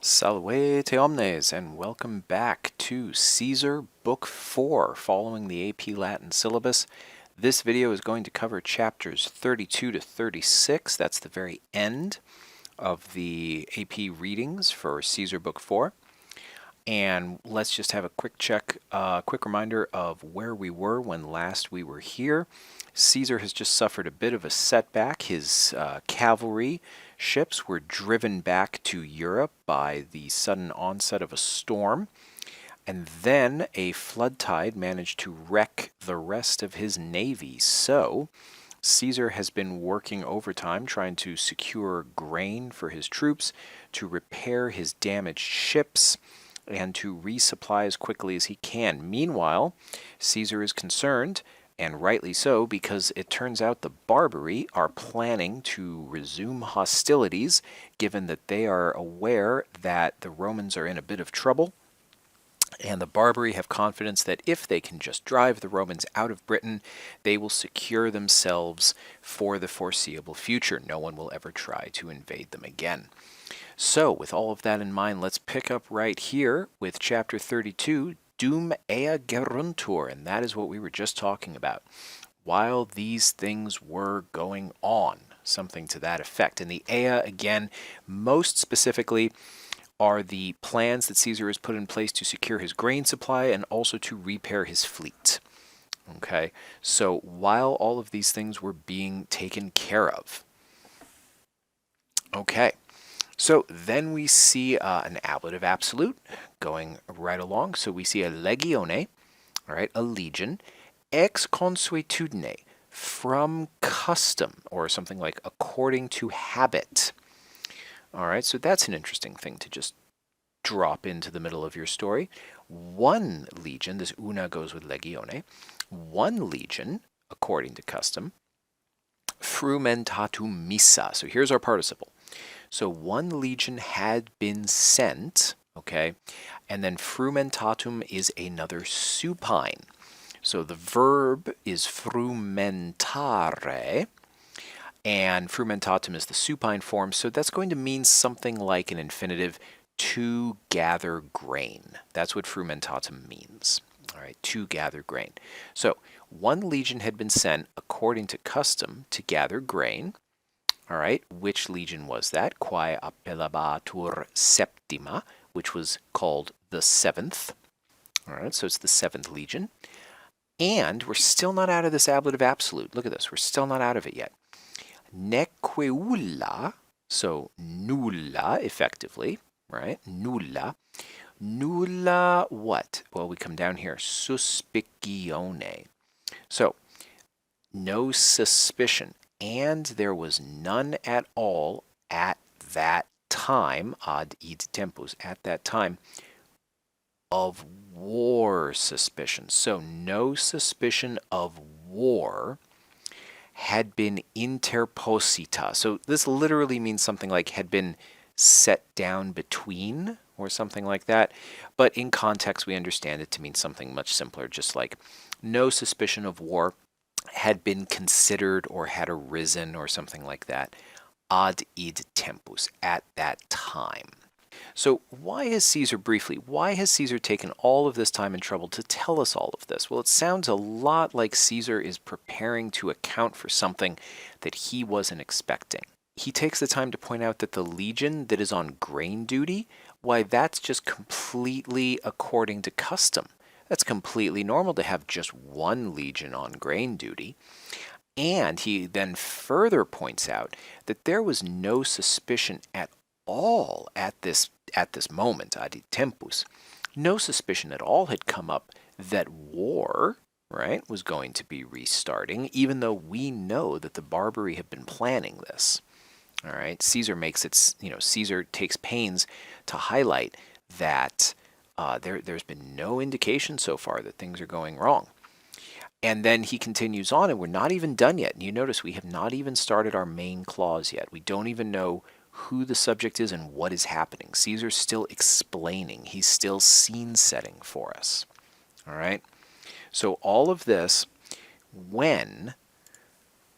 Salve omnes, and welcome back to Caesar Book 4, following the AP Latin syllabus. This video is going to cover chapters 32 to 36. That's the very end of the AP readings for Caesar Book 4. And let's just have a quick check, quick reminder of where we were when last we were here. Caesar has just suffered a bit of a setback. His cavalry ships were driven back to Europe by the sudden onset of a storm, and then a flood tide managed to wreck the rest of his navy. So Caesar has been working overtime trying to secure grain for his troops, to repair his damaged ships, and to resupply as quickly as he can. Meanwhile, Caesar is concerned, and rightly so, because it turns out the Barbari are planning to resume hostilities, given that they are aware that the Romans are in a bit of trouble. And the Barbari have confidence that if they can just drive the Romans out of Britain, they will secure themselves for the foreseeable future. No one will ever try to invade them again. So, with all of that in mind, let's pick up right here with chapter 32, Dum ea geruntur, and that is what we were just talking about. While these things were going on, something to that effect. And the ea, again, most specifically, are the plans that Caesar has put in place to secure his grain supply and also to repair his fleet. Okay, so while all of these things were being taken care of. Okay. So then we see an ablative absolute going right along. So we see a legione, all right, a legion, ex consuetudine, from custom, or something like according to habit. All right, so that's an interesting thing to just drop into the middle of your story. One legion, this una goes with legione, one legion, according to custom, frumentatum missa. So here's our participle. So one legion had been sent, okay, and then frumentatum is another supine. So the verb is frumentare, and frumentatum is the supine form, so that's going to mean something like an infinitive, to gather grain. That's what frumentatum means, all right, to gather grain. So one legion had been sent according to custom to gather grain. All right, which legion was that? Quae appellabatur septima, which was called the seventh. All right, so it's the seventh legion. And we're still not out of this ablative absolute. Look at this, we're still not out of it yet. Nequeulla, so nulla, effectively, right? Nulla. Nulla what? Well, we come down here, suspicione. So, no suspicion. And there was none at all at that time, ad id tempus, at that time, of war suspicion. So no suspicion of war had been interposita. So this literally means something like had been set down between, or something like that. But in context, we understand it to mean something much simpler, just like no suspicion of war had been considered or had arisen or something like that, ad id tempus, at that time. So why has Caesar taken all of this time and trouble to tell us all of this? Well, it sounds a lot like Caesar is preparing to account for something that he wasn't expecting. He takes the time to point out that the legion that is on grain duty, why, that's just completely according to custom. That's completely normal to have just one legion on grain duty. And he then further points out that there was no suspicion at all at this moment, ad tempus. No suspicion at all had come up that war, right, was going to be restarting, even though we know that the Barbari have been planning this. All right, Caesar makes it, Caesar takes pains to highlight that there's been no indication so far that things are going wrong. And then he continues on, and we're not even done yet. And you notice we have not even started our main clause yet. We don't even know who the subject is and what is happening. Caesar's still explaining. He's still scene setting for us. All right? So all of this, when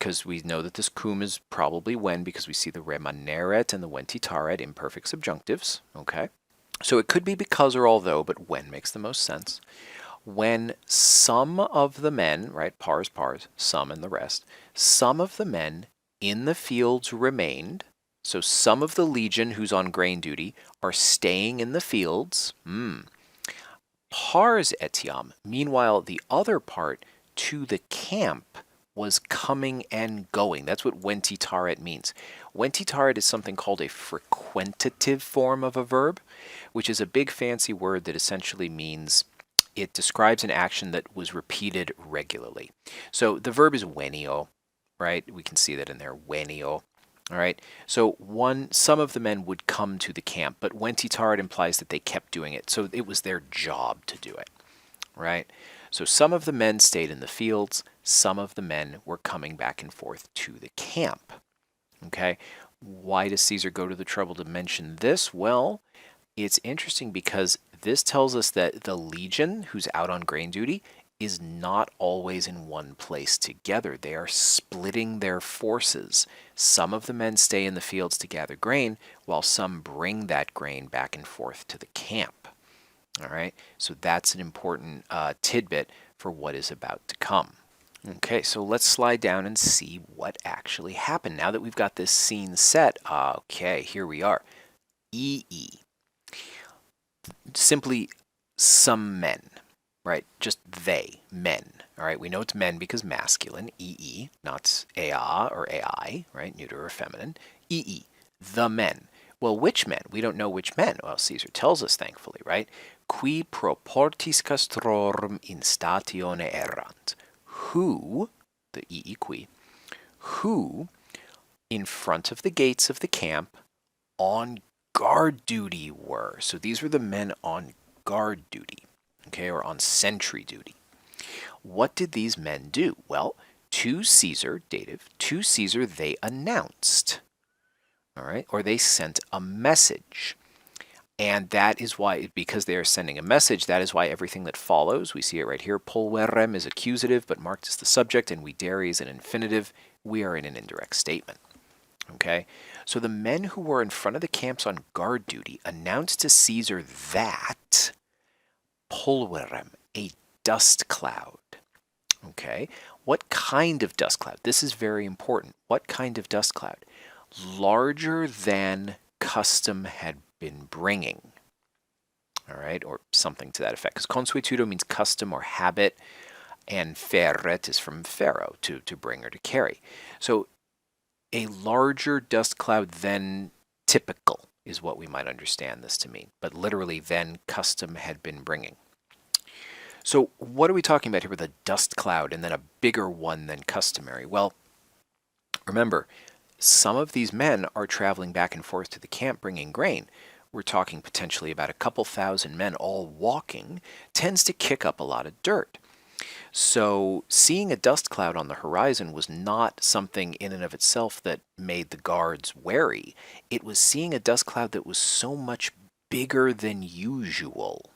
because we know that this cum is probably when, because we see the remaneret and the wentitaret imperfect subjunctives. Okay, so it could be because or although, but when makes the most sense. When some of the men, right, pars, some and the rest, some of the men in the fields remained. So some of the legion who's on grain duty are staying in the fields. Pars etiam. Meanwhile, the other part, to the camp, was coming and going. That's what wentitaret means. Wentitaret is something called a frequentative form of a verb, which is a big fancy word that essentially means it describes an action that was repeated regularly. So the verb is venio, right? We can see that in there, venio. All right. So some of the men would come to the camp, but wentitaret implies that they kept doing it. So it was their job to do it, right? So some of the men stayed in the fields. Some of the men were coming back and forth to the camp. Okay. Why does Caesar go to the trouble to mention this? Well, it's interesting because this tells us that the legion who's out on grain duty is not always in one place together. They are splitting their forces. Some of the men stay in the fields to gather grain, while some bring that grain back and forth to the camp. All right, so that's an important tidbit for what is about to come. Okay, so let's slide down and see what actually happened. Now that we've got this scene set, okay, here we are. EE. Simply some men, right? Just they, men. All right, we know it's men because masculine, EE, not ea or ai, right? Neuter or feminine. EE, the men. Well, which men? We don't know which men. Well, Caesar tells us, thankfully, right? Qui proportis castrorum in statione errant. Who, the EE qui, who in front of the gates of the camp on guard duty were. So these were the men on guard duty, okay, or on sentry duty. What did these men do? Well, to Caesar, dative, to Caesar they announced, all right, or they sent a message. And that is why, because they are sending a message, that is why everything that follows, we see it right here, pulverem is accusative, but marked as the subject, and videre is an infinitive. We are in an indirect statement. Okay, so the men who were in front of the camps on guard duty announced to Caesar that pulverem, a dust cloud. Okay, what kind of dust cloud? This is very important. What kind of dust cloud? Larger than custom had been bringing. All right, or something to that effect. Because consuetudo means custom or habit, and ferret is from ferro, to bring or to carry. So a larger dust cloud than typical is what we might understand this to mean, but literally than custom had been bringing. So what are we talking about here with a dust cloud and then a bigger one than customary? Well, remember, some of these men are traveling back and forth to the camp bringing grain. We're talking potentially about a couple thousand men all walking, tends to kick up a lot of dirt. So seeing a dust cloud on the horizon was not something in and of itself that made the guards wary. It was seeing a dust cloud that was so much bigger than usual,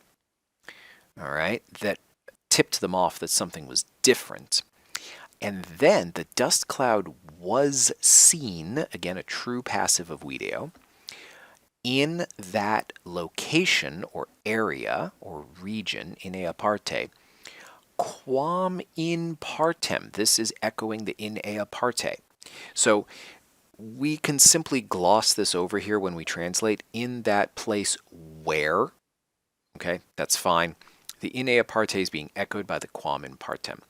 all right, that tipped them off that something was different. And then the dust cloud was seen, again a true passive of video, in that location or area or region, in ea parte, quam in partem. This is echoing the in ea parte. So we can simply gloss this over here when we translate, in that place where, okay, that's fine. The in ea parte is being echoed by the quam in partem,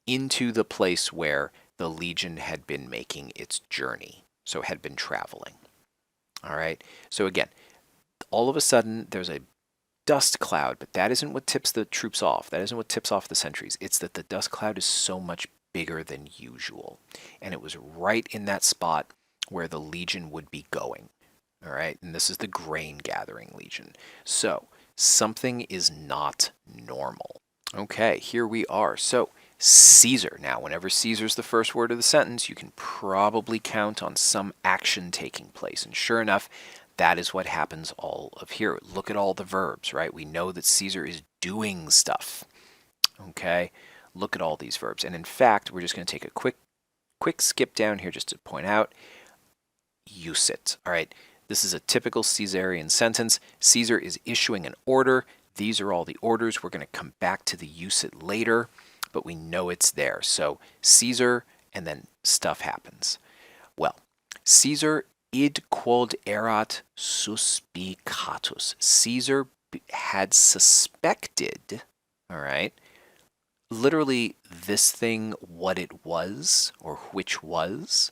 into the place where the legion had been making its journey, so had been traveling. All right, so again, all of a sudden there's a dust cloud, but that isn't what tips the troops off. That isn't what tips off the sentries. It's that the dust cloud is so much bigger than usual. And it was right in that spot where the legion would be going. All right, and this is the grain gathering legion. So something is not normal. Okay, here we are. So Caesar. Now, whenever Caesar's the first word of the sentence, you can probably count on some action taking place. And sure enough, that is what happens all of here. Look at all the verbs, right? We know that Caesar is doing stuff. Okay, look at all these verbs. And in fact, we're just going to take a quick quick skip down here just to point out, use it. All right, this is a typical Caesarian sentence. Caesar is issuing an order. These are all the orders. We're going to come back to the use it later, but we know it's there. So Caesar, and then stuff happens. Well, Caesar id quod erat suspicatus. Caesar had suspected, all right, literally this thing, what it was, or which was.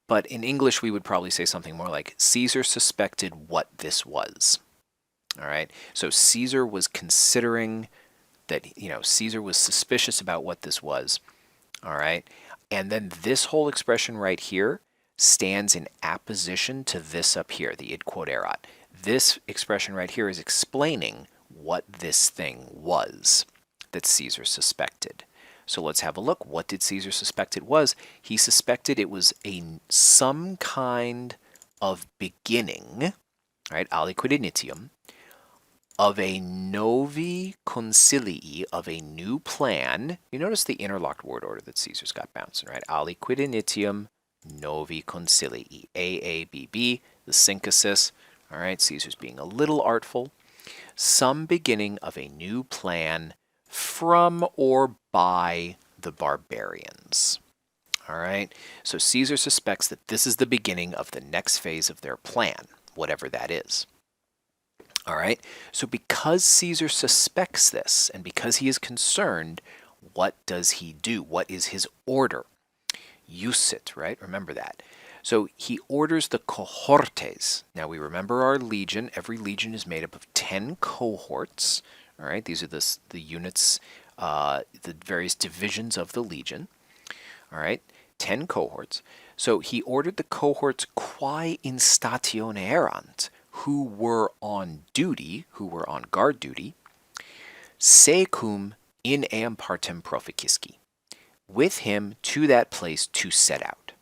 But in English, we would probably say something more like Caesar suspected what this was. All right. So Caesar was considering that, Caesar was suspicious about what this was. All right. And then this whole expression right here stands in apposition to this up here, the id quod erat. This expression right here is explaining what this thing was that Caesar suspected. So let's have a look. What did Caesar suspect it was? He suspected it was some kind of beginning, right, aliquid initium, of a novi concilii, of a new plan. You notice the interlocked word order that Caesar's got bouncing, right? Aliquid initium novi concilii, AABB, the synthesis. All right, Caesar's being a little artful. Some beginning of a new plan from or by the barbarians. All right, so Caesar suspects that this is the beginning of the next phase of their plan, whatever that is. All right, so because Caesar suspects this and because he is concerned, what does he do? What is his order? Use it, right? Remember that. So he orders the cohortes. Now we remember our legion. Every legion is made up of 10 cohorts. All right, these are the units, the various divisions of the legion. All right, 10 cohorts. So he ordered the cohorts quae in statione erant, who were on duty, who were on guard duty, secum in eam partem proficisci, with him to that place to set out.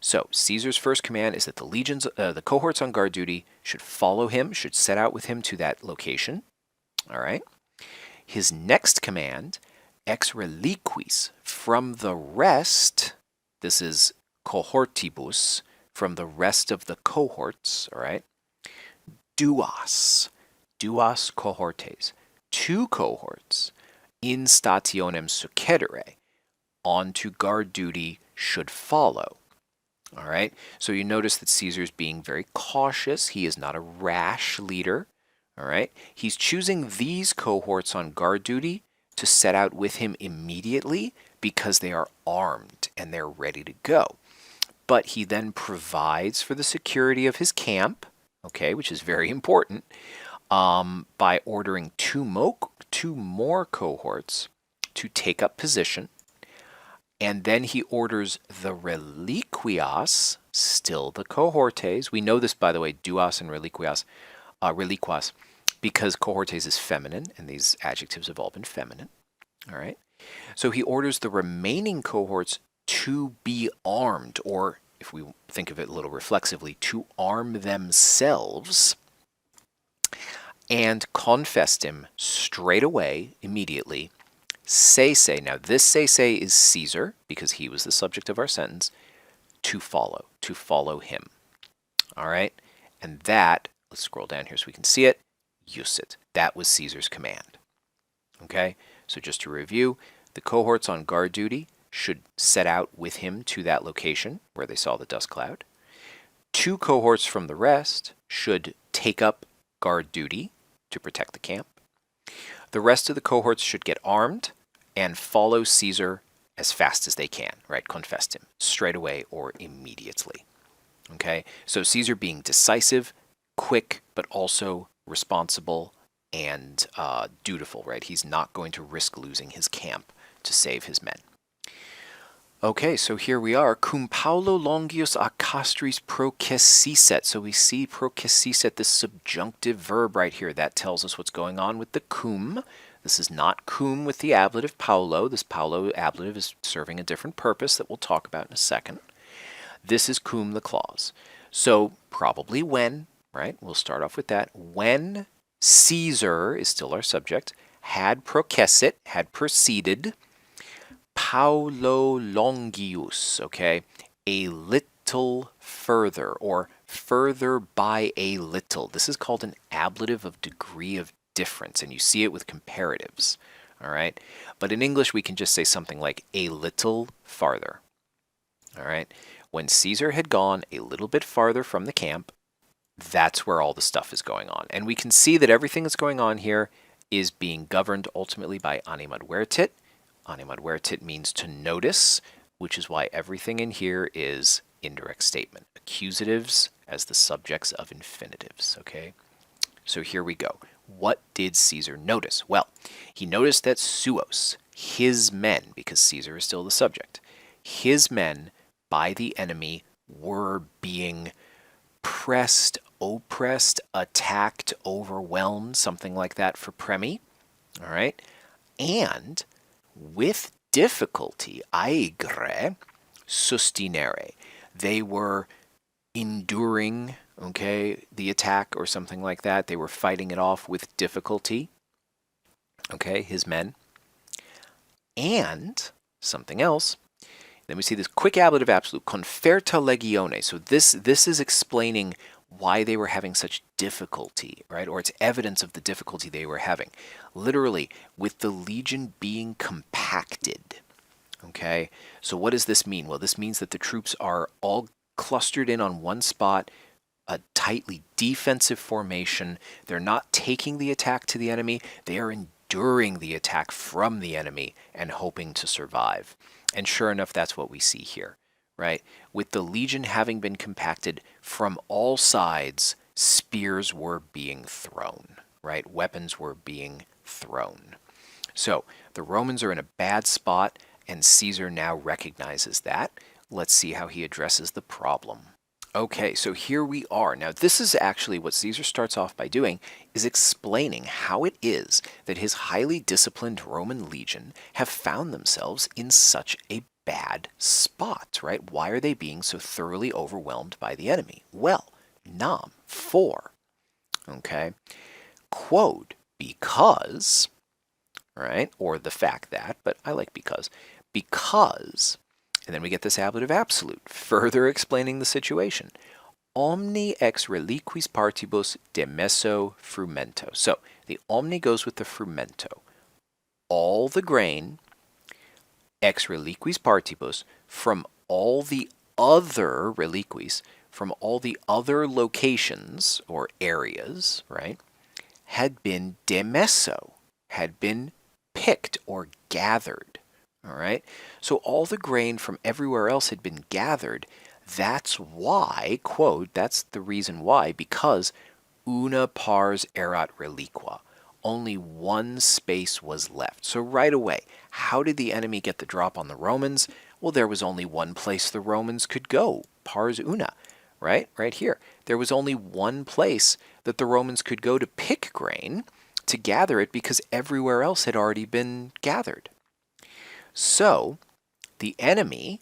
So Caesar's first command is that the legions, the cohorts on guard duty should follow him, should set out with him to that location. All right. His next command, ex reliquis, from the rest, this is cohortibus, from the rest of the cohorts, all right, duas cohortes, 2 cohorts, in stationem succedere, onto guard duty should follow. All right, so you notice that Caesar's being very cautious. He is not a rash leader. All right, he's choosing these cohorts on guard duty to set out with him immediately because they are armed and they're ready to go. But he then provides for the security of his camp, okay, which is very important, by ordering 2 more cohorts to take up position. And then he orders the reliquias, still the cohortes. We know this, by the way, duas and reliquias, reliquas, because cohortes is feminine, and these adjectives have all been feminine. All right. So he orders the remaining cohorts to be armed, or if we think of it a little reflexively, to arm themselves, and confessed him straight away, immediately. Sese, now this sese is Caesar, because he was the subject of our sentence, to follow him. All right, and that, let's scroll down here so we can see it, use it. That was Caesar's command. Okay, so just to review, the cohorts on guard duty should set out with him to that location where they saw the dust cloud. 2 cohorts from the rest should take up guard duty to protect the camp. The rest of the cohorts should get armed and follow Caesar as fast as they can, right? Confessed him straight away or immediately. Okay, so Caesar being decisive, quick, but also responsible and dutiful, right? He's not going to risk losing his camp to save his men. Okay, so here we are. Cum Paulo longius a castris processiset. So we see processiset, this subjunctive verb right here. That tells us what's going on with the cum. This is not cum with the ablative Paulo. This Paulo ablative is serving a different purpose that we'll talk about in a second. This is cum, the clause. So probably when, right? We'll start off with that. When Caesar is still our subject, had processit, had proceeded, Paulo longius, okay? A little further, or further by a little. This is called an ablative of degree of difference, and you see it with comparatives, all right? But in English, we can just say something like a little farther, all right? When Caesar had gone a little bit farther from the camp, that's where all the stuff is going on. And we can see that everything that's going on here is being governed ultimately by animad vertit. Animad vertit means to notice, which is why everything in here is indirect statement. Accusatives as the subjects of infinitives, okay? So here we go. What did Caesar notice? Well, he noticed that suos, his men, because Caesar is still the subject, his men by the enemy were being pressed, oppressed, attacked, overwhelmed, something like that for premi, all right? And with difficulty, aegre sustinere, they were enduring, okay, the attack or something like that. They were fighting it off with difficulty, okay, his men. And something else, then we see this quick ablative absolute, conferta legione. So this is explaining why they were having such difficulty, right? Or it's evidence of the difficulty they were having. Literally, with the legion being compacted, okay? So what does this mean? Well, this means that the troops are all clustered in on one spot, a tightly defensive formation. They're not taking the attack to the enemy. They are enduring the attack from the enemy and hoping to survive. And sure enough, that's what we see here, right? With the legion having been compacted from all sides, spears were being thrown, right? Weapons were being thrown. So the Romans are in a bad spot, and Caesar now recognizes that. Let's see how he addresses the problem. Okay, so here we are. Now, this is actually what Caesar starts off by doing, is explaining how it is that his highly disciplined Roman legion have found themselves in such a bad spot, right? Why are they being so thoroughly overwhelmed by the enemy? Well, nam, for, okay, quod, because, right, or the fact that, but I like because, and then we get this ablative absolute, further explaining the situation. Omni ex reliquis partibus demesso frumento. So the omni goes with the frumento. All the grain, ex reliquis partibus, from all the other reliquis, from all the other locations or areas, right, had been demesso, had been picked or gathered. All right, so all the grain from everywhere else had been gathered. That's why, quote, that's the reason why, because una pars erat reliqua, only one space was left. So right away, how did the enemy get the drop on the Romans? Well, there was only one place the Romans could go, pars una, right? Right here. There was only one place that the Romans could go to pick grain, to gather it, because everywhere else had already been gathered. So, the enemy,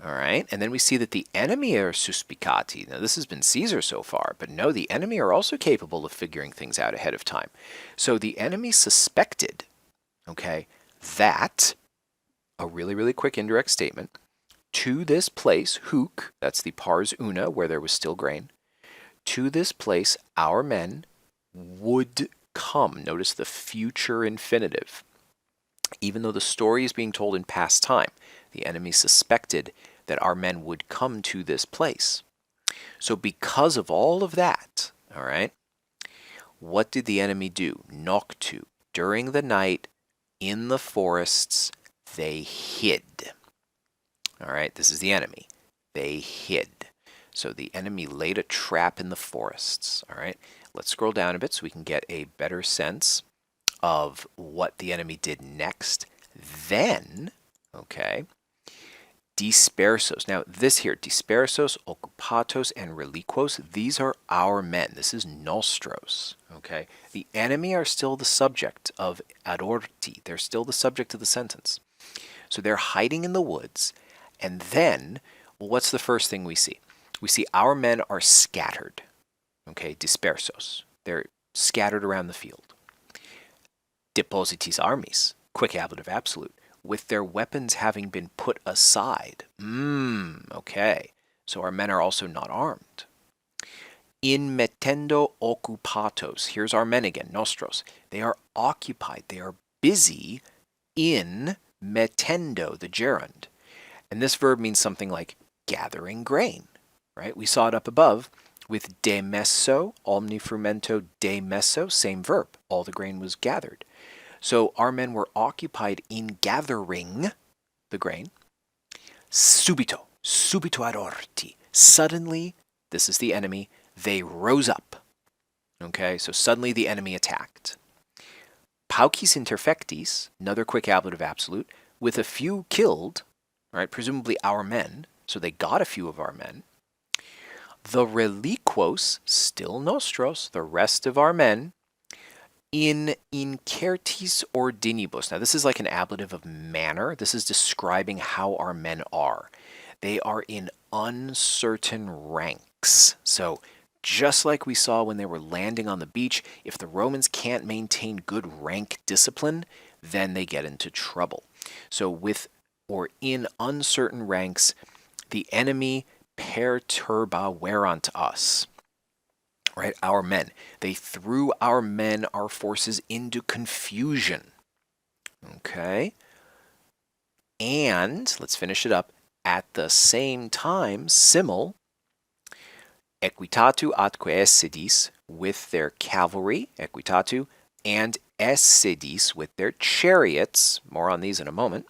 all right, and then we see that the enemy are suspicati. Now, this has been Caesar so far, but no, the enemy are also capable of figuring things out ahead of time. So, the enemy suspected, okay, that, a really, really quick indirect statement, to this place, huc, that's the pars una, where there was still grain, to this place our men would come. Notice the future infinitive. Even though the story is being told in past time, the enemy suspected that our men would come to this place. So because of all of that, all right, what did the enemy do? Noctu. During the night, in the forests, they hid. All right, this is the enemy. They hid. So the enemy laid a trap in the forests. All right, let's scroll down a bit so we can get a better sense of what the enemy did next. Then, okay, dispersos. Now, this here, dispersos, occupatos, and reliquos, these are our men. This is nostros, okay? The enemy are still the subject of adorti. They're still the subject of the sentence. So they're hiding in the woods. And then, well, what's the first thing we see? We see our men are scattered, okay, dispersos. They're scattered around the field. Depositis armis, quick ablative absolute, with their weapons having been put aside. Okay. So our men are also not armed. In mettendo occupatos. Here's our men again, nostros. They are occupied. They are busy in mettendo, the gerund. And this verb means something like gathering grain, right? We saw it up above with demesso, omnifrumento demesso, same verb. All the grain was gathered. So our men were occupied in gathering the grain. Subito ad orti. Suddenly, this is the enemy, they rose up. Okay, so suddenly the enemy attacked. Paucis interfectis, another quick ablative absolute, with a few killed, right, presumably our men, so they got a few of our men. The reliquos, still nostros, the rest of our men, in incertis ordinibus. Now this is like an ablative of manner. This is describing how our men are. They are in uncertain ranks. So just like we saw when they were landing on the beach, if the Romans can't maintain good rank discipline, then they get into trouble. So with or in uncertain ranks, the enemy perturba verant us. Right, our men. They threw our men, our forces, into confusion. Okay? And, let's finish it up, at the same time, simul, equitatu atque essedis, with their cavalry, equitatu, and essedis, with their chariots, more on these in a moment,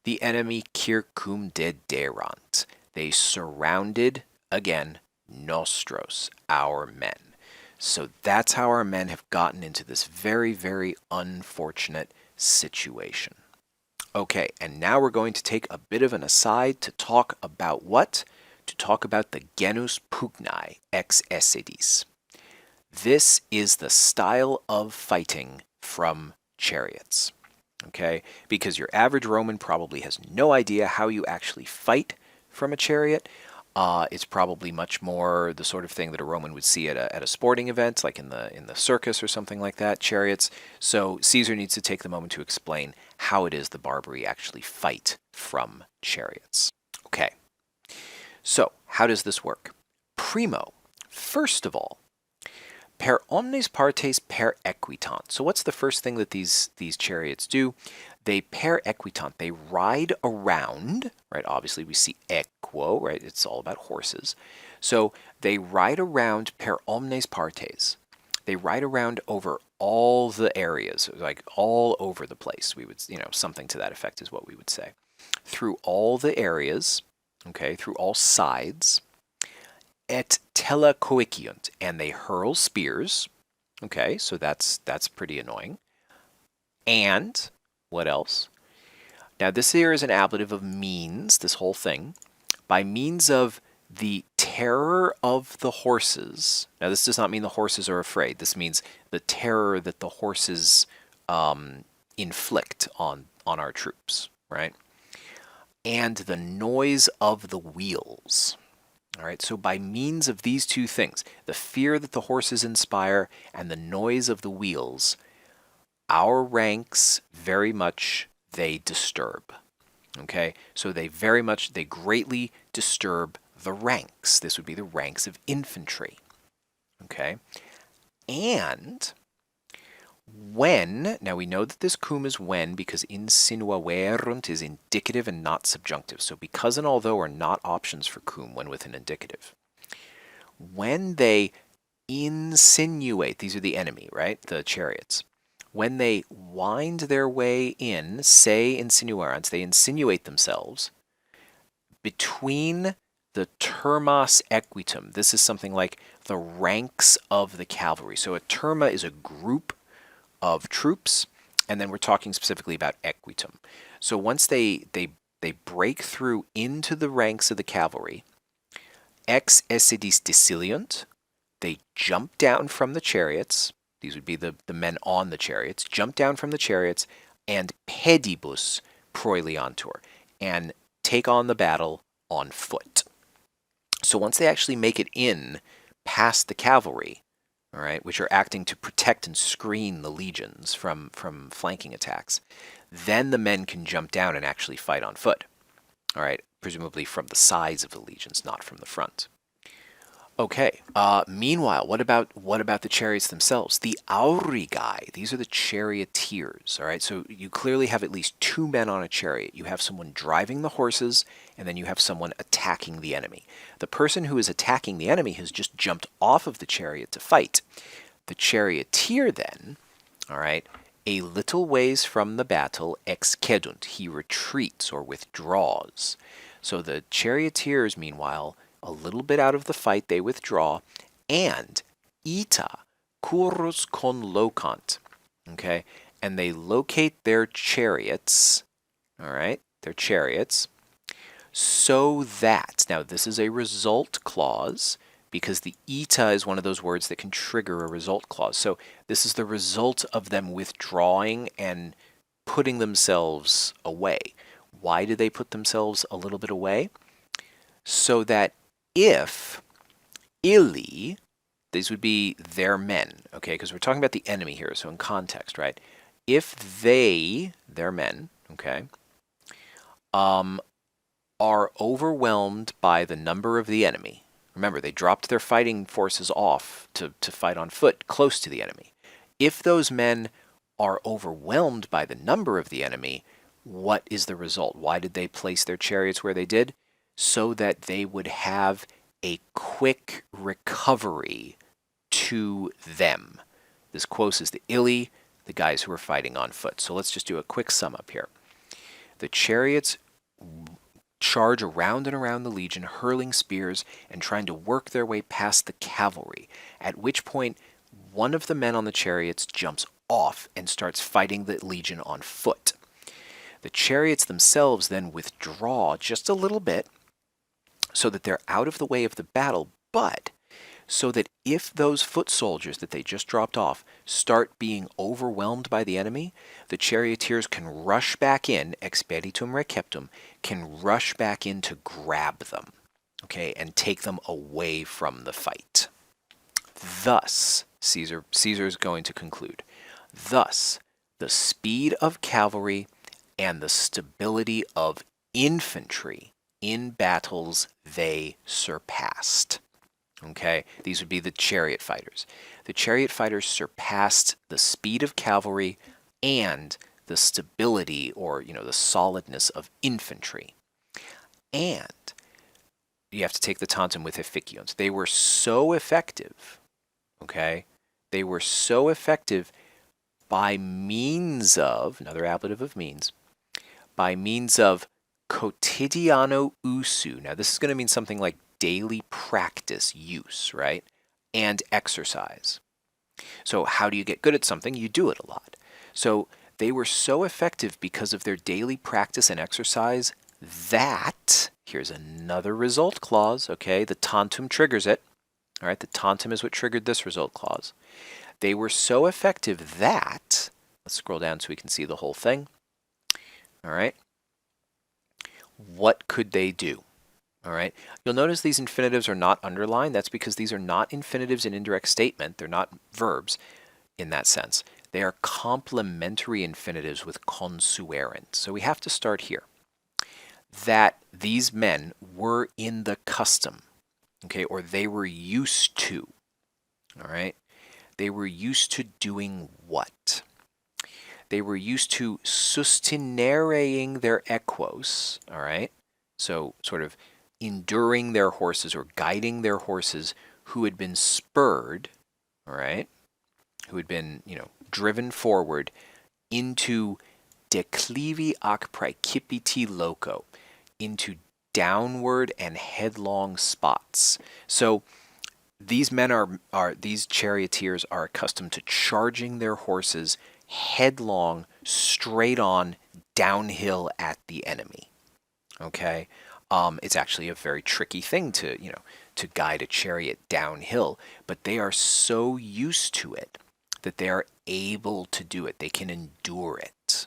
the enemy circum dederant. They surrounded, again, nostros, our men. So that's how our men have gotten into this very, very unfortunate situation. Okay, and now we're going to take a bit of an aside to talk about what? To talk about the genus pugnae ex essedis. This is the style of fighting from chariots. Okay, because your average Roman probably has no idea how you actually fight from a chariot. It's probably much more the sort of thing that a Roman would see at a sporting event, like in the circus or something like that, chariots. So Caesar needs to take the moment to explain how it is the Barbari actually fight from chariots. Okay, so how does this work? Primo, first of all, per omnes partes per equitant. So what's the first thing that these chariots do? They per equitant. They ride around, right? Obviously we see equo, right? It's all about horses. So they ride around per omnes partes. They ride around over all the areas, like all over the place. We would, something to that effect is what we would say. Through all the areas, okay, through all sides. Et telecoiciunt, and they hurl spears. Okay, so that's pretty annoying. And what else? Now this here is an ablative of means, this whole thing, by means of the terror of the horses. Now this does not mean the horses are afraid. This means the terror that the horses inflict on our troops, right? And the noise of the wheels. All right, so by means of these two things, the fear that the horses inspire and the noise of the wheels, our ranks very much, they disturb. Okay, so they greatly disturb the ranks. This would be the ranks of infantry. Okay, and when, now we know that this cum is when because insinuaverunt is indicative and not subjunctive. So because and although are not options for cum when with an indicative. When they insinuate, these are the enemy, right? The chariots. When they wind their way in, say insinuarant, they insinuate themselves between the termas equitum. This is something like the ranks of the cavalry. So a terma is a group of troops, and then we're talking specifically about equitum. So once they break through into the ranks of the cavalry, ex essedis disiliunt, they jump down from the chariots. These would be the men on the chariots, jump down from the chariots, and pedibus proeliantur, and take on the battle on foot. So once they actually make it in past the cavalry, all right, which are acting to protect and screen the legions from flanking attacks, then the men can jump down and actually fight on foot, all right, presumably from the sides of the legions, not from the front. Okay. Meanwhile, what about the chariots themselves? The aurigai. These are the charioteers. All right. So you clearly have at least two men on a chariot. You have someone driving the horses, and then you have someone attacking the enemy. The person who is attacking the enemy has just jumped off of the chariot to fight. The charioteer then, all right, a little ways from the battle, excedunt. He retreats or withdraws. So the charioteers, meanwhile, a little bit out of the fight, they withdraw, and ita curus con locant, okay, and they locate their chariots, all right, their chariots, so that, now this is a result clause, because the ita is one of those words that can trigger a result clause. So this is the result of them withdrawing and putting themselves away. Why do they put themselves a little bit away? So that if illy, these would be their men, okay, because we're talking about the enemy here, so in context, right? If they, their men, okay, are overwhelmed by the number of the enemy, remember, they dropped their fighting forces off to fight on foot close to the enemy. If those men are overwhelmed by the number of the enemy, what is the result? Why did they place their chariots where they did? So that they would have a quick recovery to them. This quos is the illy, the guys who are fighting on foot. So let's just do a quick sum up here. The chariots charge around and around the legion, hurling spears and trying to work their way past the cavalry, at which point one of the men on the chariots jumps off and starts fighting the legion on foot. The chariots themselves then withdraw just a little bit so that they're out of the way of the battle, but so that if those foot soldiers that they just dropped off start being overwhelmed by the enemy, the charioteers can rush back in, expeditum receptum, can rush back in to grab them, okay, and take them away from the fight. Thus, Caesar's going to conclude, thus, the speed of cavalry and the stability of infantry in battles they surpassed. Okay, these would be the chariot fighters. The chariot fighters surpassed the speed of cavalry and the stability, or the solidness of infantry. And you have to take the tantum with efficions. They were so effective, okay? They were so effective by means of, another ablative of means, by means of quotidiano usu. Now, this is going to mean something like daily practice use, right? And exercise. So how do you get good at something? You do it a lot. So they were so effective because of their daily practice and exercise that, here's another result clause, okay? The tantum triggers it. All right, the tantum is what triggered this result clause. They were so effective that, let's scroll down so we can see the whole thing. All right. What could they do? All right. You'll notice these infinitives are not underlined. That's because these are not infinitives in indirect statement. They're not verbs in that sense. They are complementary infinitives with consuerent. So we have to start here. That these men were in the custom, okay, or they were used to, all right? They were used to doing what? They were used to sustinereing their equos, all right? So sort of enduring their horses or guiding their horses who had been spurred, all right? Who had been, driven forward into declivi ac praecipiti loco, into downward and headlong spots. So these men these charioteers are accustomed to charging their horses headlong, straight on, downhill at the enemy. Okay, it's actually a very tricky thing to guide a chariot downhill, but they are so used to it that they are able to do it. They can endure it.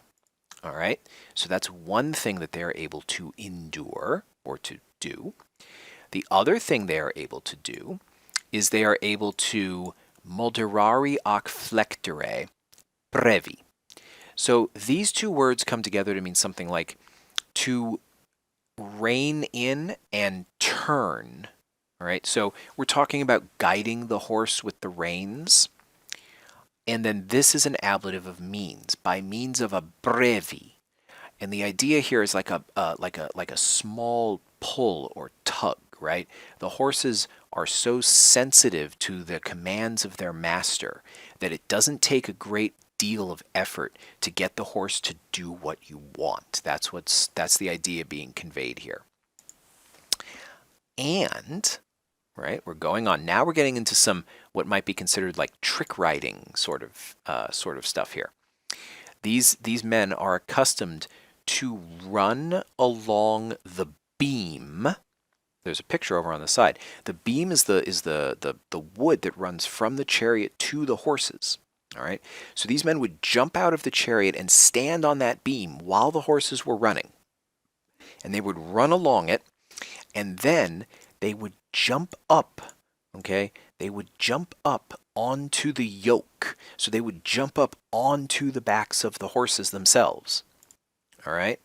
All right, so that's one thing that they are able to endure or to do. The other thing they are able to do is they are able to moderari ac flectere brevi. So these two words come together to mean something like to rein in and turn. All right, so we're talking about guiding the horse with the reins. And then this is an ablative of means, by means of a brevi. And the idea here is like a small pull or tug, right? The horses are so sensitive to the commands of their master that it doesn't take a great deal of effort to get the horse to do what you want. That's the idea being conveyed here. And right, we're going on now. We're getting into some what might be considered like trick riding sort of stuff here. These men are accustomed to run along the beam. There's a picture over on the side. The beam is the wood that runs from the chariot to the horses. All right. So these men would jump out of the chariot and stand on that beam while the horses were running. And they would run along it, and then they would jump up, okay? They would jump up onto the yoke. So they would jump up onto the backs of the horses themselves, all right?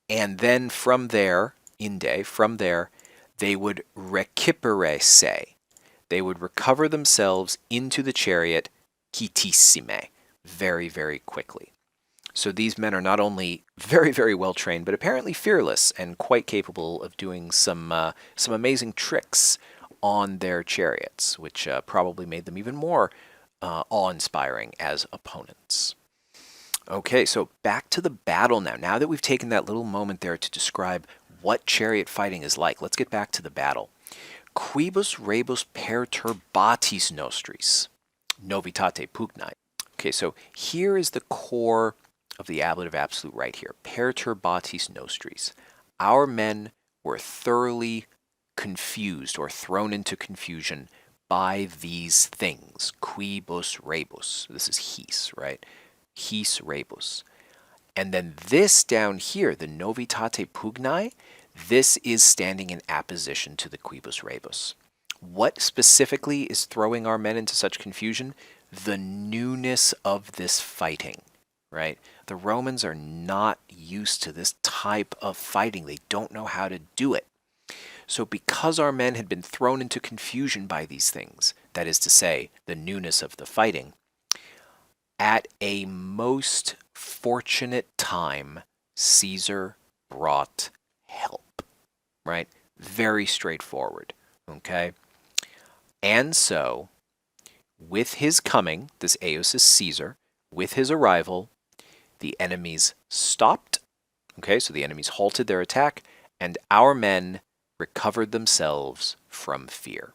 And then from there, from there, they would recuperese. They would recover themselves into the chariot, quitissime, very, very quickly. So these men are not only very, very well trained, but apparently fearless and quite capable of doing some amazing tricks on their chariots, which probably made them even more awe-inspiring as opponents. Okay, so back to the battle now. Now that we've taken that little moment there to describe what chariot fighting is like, let's get back to the battle. Quibus rebus perturbatis nostris, novitate pugnae. Okay, so here is the core of the ablative absolute right here. Perturbatis nostris. Our men were thoroughly confused or thrown into confusion by these things. Quibus rebus. This is his, right? His rebus. And then this down here, the novitate pugnae, this is standing in apposition to the quibus rebus. What specifically is throwing our men into such confusion? The newness of this fighting, right? The Romans are not used to this type of fighting. They don't know how to do it. So because our men had been thrown into confusion by these things, that is to say, the newness of the fighting, at a most fortunate time, Caesar brought help, right? Very straightforward, okay? And so, with his coming, this Eos is Caesar, with his arrival, the enemies stopped, okay, so the enemies halted their attack, and our men recovered themselves from fear.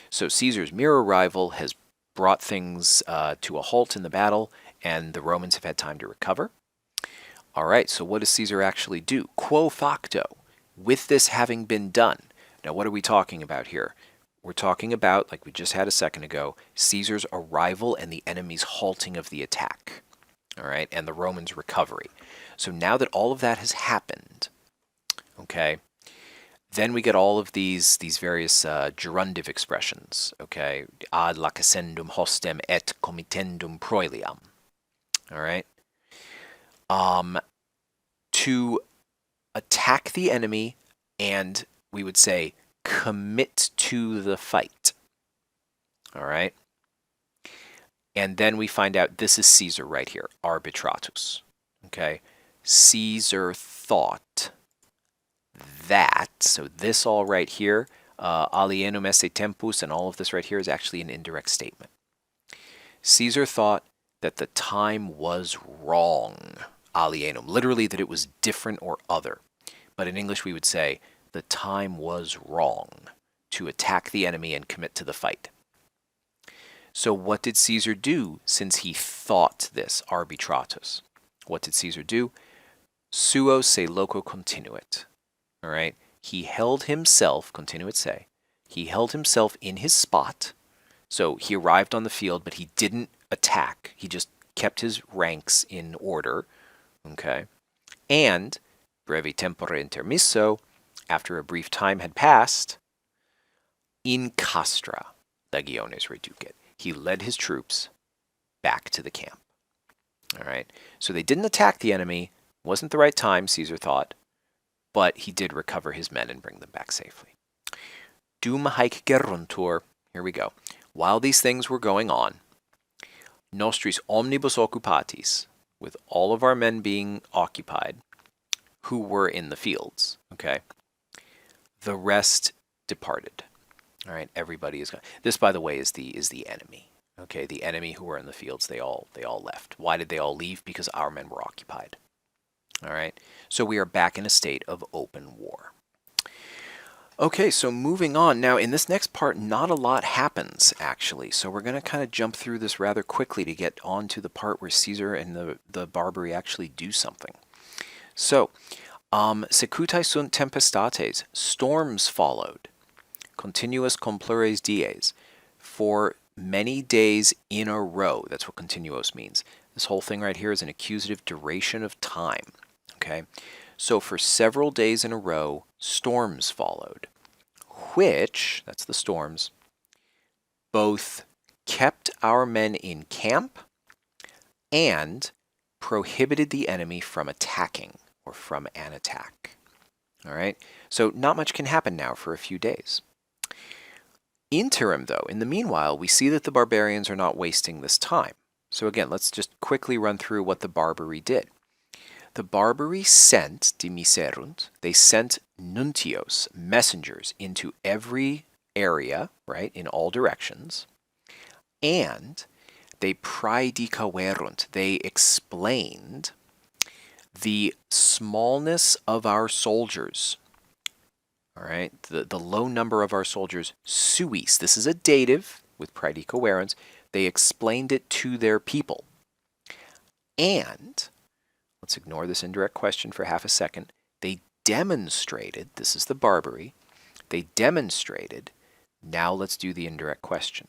So Caesar's mere arrival has brought things to a halt in the battle, and the Romans have had time to recover. All right, so what does Caesar actually do? Quo facto, with this having been done. Now, what are we talking about here? We're talking about, like we just had a second ago, Caesar's arrival and the enemy's halting of the attack. All right, and the Romans' recovery. So now that all of that has happened, okay, then we get all of these various gerundive expressions, okay, ad lacescendum hostem et committendum proeliam. All right, to attack the enemy and we would say commit to the fight. All right. And then we find out this is Caesar right here, arbitratus. Okay. Caesar thought that, so this all right here, alienum esse tempus, and all of this right here is actually an indirect statement. Caesar thought that the time was wrong, alienum, literally that it was different or other. But in English we would say the time was wrong to attack the enemy and commit to the fight. So what did Caesar do since he thought this, arbitratus? What did Caesar do? Suo se loco continuit. All right? He held himself, continuit se, he held himself in his spot. So he arrived on the field, but he didn't attack. He just kept his ranks in order. Okay? And, brevi tempore intermisso, after a brief time had passed, in castra legiones reducet. he led his troops back to the camp. All right, so they didn't attack the enemy. Wasn't the right time, Caesar thought, but he did recover his men and bring them back safely. Dum haec geruntur. Here we go. While these things were going on, nostris omnibus occupatis, with all of our men being occupied, who were in the fields, okay, the rest departed. All right, everybody is gone. This, by the way, is the enemy. Okay, the enemy who were in the fields, they all left. Why did they all leave? Because our men were occupied. All right, so we are back in a state of open war. Okay, so moving on. Now, in this next part, not a lot happens, actually. So we're going to kind of jump through this rather quickly to get on to the part where Caesar and the Barbari actually do something. So, secutae sunt tempestates, storms followed, continuous cum plures dies, for many days in a row. That's what continuos means. This whole thing right here is an accusative duration of time. Okay, so for several days in a row, storms followed, which, that's the storms, both kept our men in camp and prohibited the enemy from attacking or from an attack. All right, so not much can happen now for a few days. Interim, though, in the meanwhile, we see that the barbarians are not wasting this time. So again, let's just quickly run through what the Barbari did. The Barbari sent, dimiserunt, they sent nuntios, messengers, into every area, right, in all directions, and they praedicaverunt, they explained the smallness of our soldiers, all right, the low number of our soldiers, suis, this is a dative with praedicaverunt, they explained it to their people, and let's ignore this indirect question for half a second. They demonstrated, this is the Barbari, they demonstrated, now let's do the indirect question.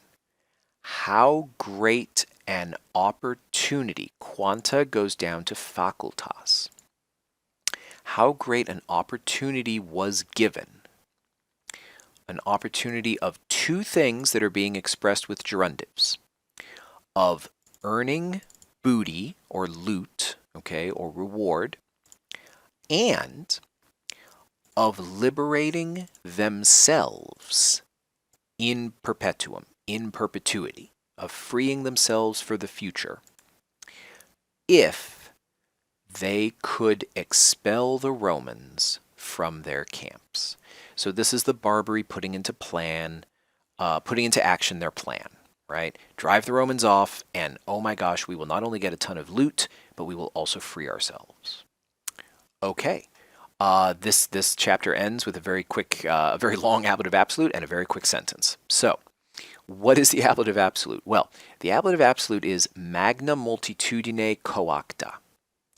How great an opportunity, quanta goes down to facultas. How great an opportunity was given. An opportunity of two things that are being expressed with gerundives. Of earning booty or loot, okay, or reward, and of liberating themselves in perpetuum, in perpetuity, of freeing themselves for the future, if they could expel the Romans from their camps. So this is the Barbari putting into action their plan. Right? Drive the Romans off, and oh my gosh, we will not only get a ton of loot, but we will also free ourselves. Okay, this chapter ends with a very quick, a very long ablative absolute and a very quick sentence. So, what is the ablative absolute? Well, the ablative absolute is magna multitudine coacta,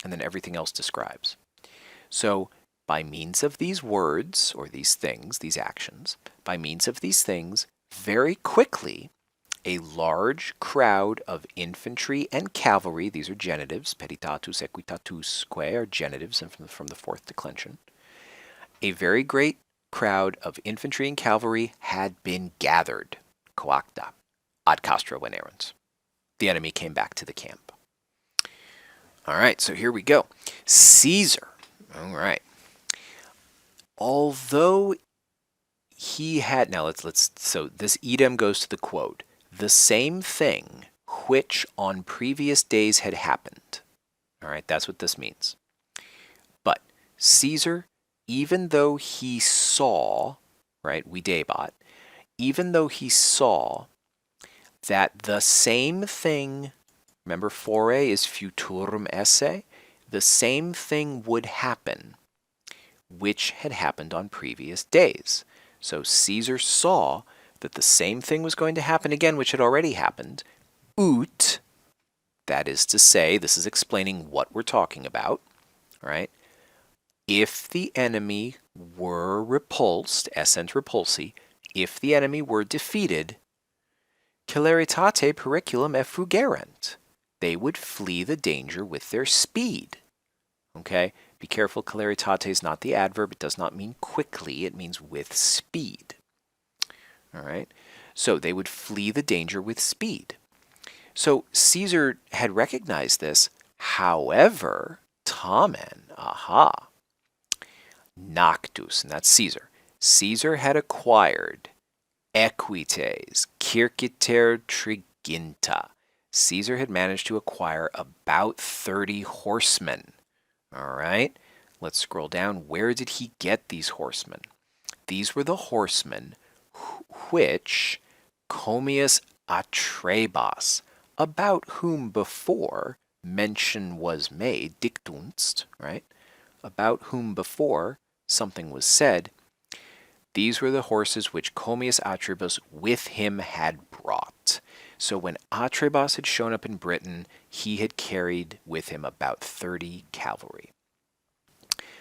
and then everything else describes. So, by means of these words, or these things, these actions, by means of these things, very quickly, a large crowd of infantry and cavalry, these are genitives, peritatus, equitatusque are genitives and from the fourth declension. A very great crowd of infantry and cavalry had been gathered, coacta, ad castra venerunt. The enemy came back to the camp. All right, so here we go. Caesar, all right. Although he had, now so this idem goes to the quote, the same thing which on previous days had happened. All right, that's what this means. But Caesar, even though he saw, right, videbat, even though he saw that the same thing, remember fore is futurum esse, the same thing would happen which had happened on previous days. So Caesar saw that the same thing was going to happen again, which had already happened, ut, that is to say, this is explaining what we're talking about, right? If the enemy were repulsed, essent repulsi, if the enemy were defeated, celeritate periculum effugerent, they would flee the danger with their speed, okay? Be careful, celeritate is not the adverb, it does not mean quickly, it means with speed. All right, So they would flee the danger with speed. So Caesar had recognized this. However, tamen, nactus, and that's Caesar. Caesar had acquired equites, circiter triginta. Caesar had managed to acquire about 30 horsemen. All right, let's scroll down. Where did he get these horsemen? These were the horsemen which Commius Atrebas, about whom before mention was made, dictunst, right? About whom before something was said, these were the horses which Commius Atrebus with him had brought. So when Atrebus had shown up in Britain, he had carried with him about 30 cavalry.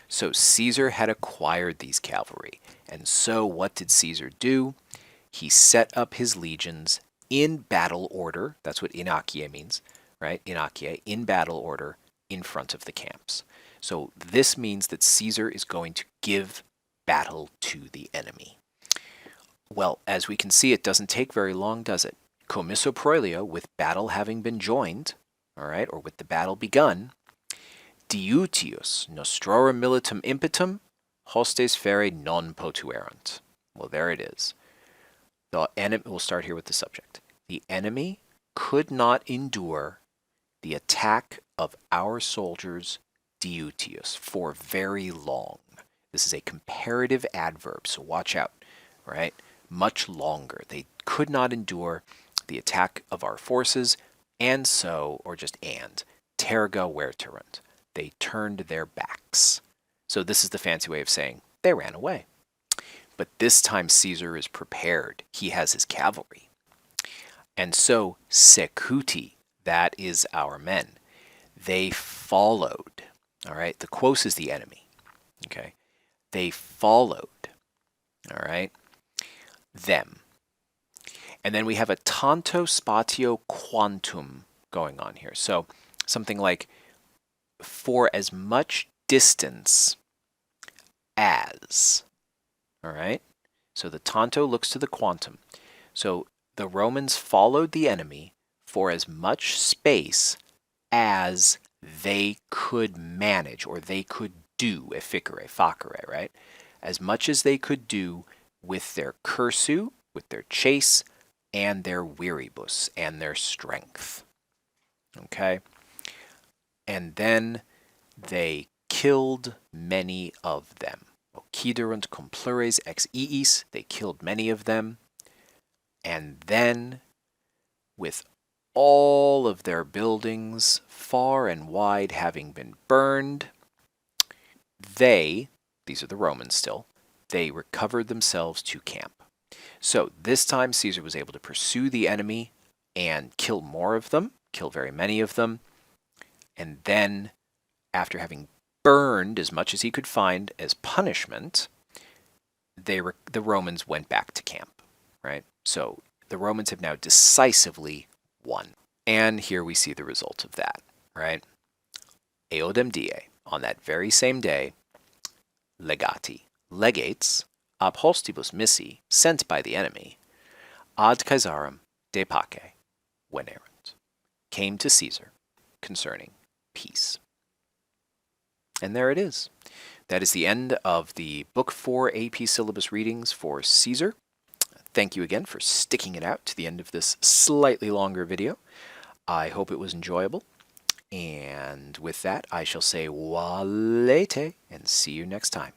So Caesar had acquired these cavalry. And so what did Caesar do? He set up his legions in battle order. That's what inakie means, right? Inakie, in battle order, in front of the camps. So this means that Caesar is going to give battle to the enemy. Well, as we can see, it doesn't take very long, does it? Commisso proelio, with battle having been joined, all right, or with the battle begun, diutius nostrorum militum impetum, hostes fere non potuerant. Well, there it is. The enemy, we'll start here with the subject. The enemy could not endure the attack of our soldiers, diutius, for very long. This is a comparative adverb, so watch out, right? Much longer. They could not endure the attack of our forces, and so, or just and, terga verterunt. They turned their backs. So this is the fancy way of saying they ran away. But this time Caesar is prepared. He has his cavalry. And so secuti, that is our men, they followed. All right, the quos is the enemy. Okay, they followed. All right, them. And then we have a tanto spatio quantum going on here. So something like for as much distance as. All right, so the tanto looks to the quantum. So the Romans followed the enemy for as much space as they could manage, or they could do, facere, right? As much as they could do with their cursu, with their chase, and their viribus, and their strength. Okay? And then they killed many of them. Occiderunt cum plures ex iis, they killed many of them. And then, with all of their buildings, far and wide, having been burned, these are the Romans still, they recovered themselves to camp. So this time Caesar was able to pursue the enemy and kill more of them, kill very many of them, and then, after having burned as much as he could find as punishment, the Romans went back to camp, right? So the Romans have now decisively won. And here we see the result of that, right? Eodem die, on that very same day, legati, legates, ab hostibus missi, sent by the enemy, ad Caesarem de pace venerunt, came to Caesar concerning peace. And there it is. That is the end of the Book 4 AP syllabus readings for Caesar. Thank you again for sticking it out to the end of this slightly longer video. I hope it was enjoyable. And with that, I shall say walete and see you next time.